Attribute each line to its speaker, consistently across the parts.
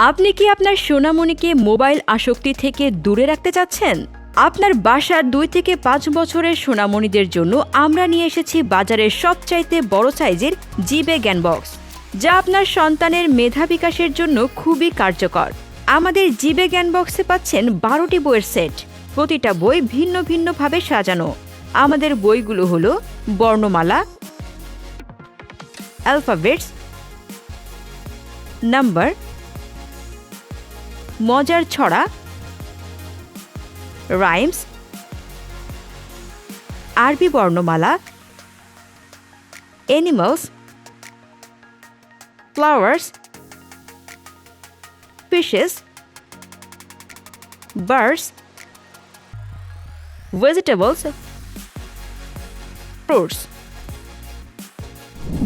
Speaker 1: আপনি কি আপনার সোনামণিকে মোবাইল আসক্তি থেকে দূরে রাখতে চাচ্ছেন? আপনার বাসার 2 থেকে 5 বছরের সোনামণিদের জন্য আমরা নিয়ে এসেছি বাজারের সবচাইতে বড় সাইজের জিবে জ্ঞান বক্স, যা আপনার সন্তানের মেধা বিকাশের জন্য খুবই কার্যকর। আমাদের জিবে জ্ঞান বক্সে পাচ্ছেন 12টি বইয়ের সেট। প্রতিটা বই ভিন্ন ভিন্নভাবে সাজানো। আমাদের বইগুলো হলো বর্ণমালা, অ্যালফাবেটস, নাম্বার, মজার ছড়া, রাইমস, আরবি বর্ণমালা, animals, flowers, fishes, birds, vegetables, fruits.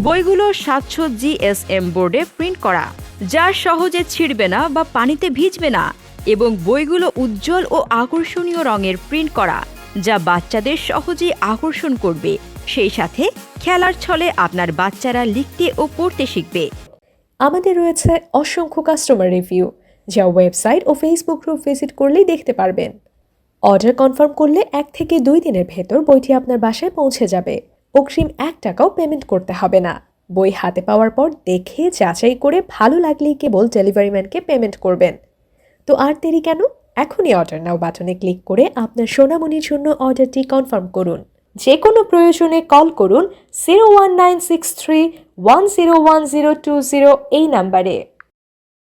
Speaker 1: বইগুলো 700 GSM বোর্ডে প্রিন্ট করা, যা সহজে ছিঁড়বে না বা পানিতে ভিজবে না, এবং বইগুলো উজ্জ্বল ও আকর্ষণীয় রঙের প্রিন্ট করা, যা বাচ্চাদের সহজেই আকর্ষণ করবে। সেই সাথে খেলার ছলে আপনার বাচ্চারা লিখতে ও পড়তে শিখবে।
Speaker 2: আমাদের রয়েছে অসংখ্য কাস্টমার রিভিউ, যা ওয়েবসাইট ও ফেসবুক গ্রুপ ভিজিট করলেই দেখতে পারবেন। অর্ডার কনফার্ম করলে 1 থেকে 2 দিনের ভেতর বইটি আপনার বাসায় পৌঁছে যাবে। অগ্রিম 1 টাকাও পেমেন্ট করতে হবে না। বই হাতে পাওয়ার পর দেখে যাচাই করে ভালো লাগলেই কেবল ডেলিভারি ম্যানকে পেমেন্ট করবেন। তো আর দেরি কেন? এখনই অর্ডার নাও বাটনে ক্লিক করে আপনার সোনামণির জন্য অর্ডারটি কনফার্ম করুন। যে কোনো প্রয়োজনে কল করুন 01963 101020 এই নাম্বারে।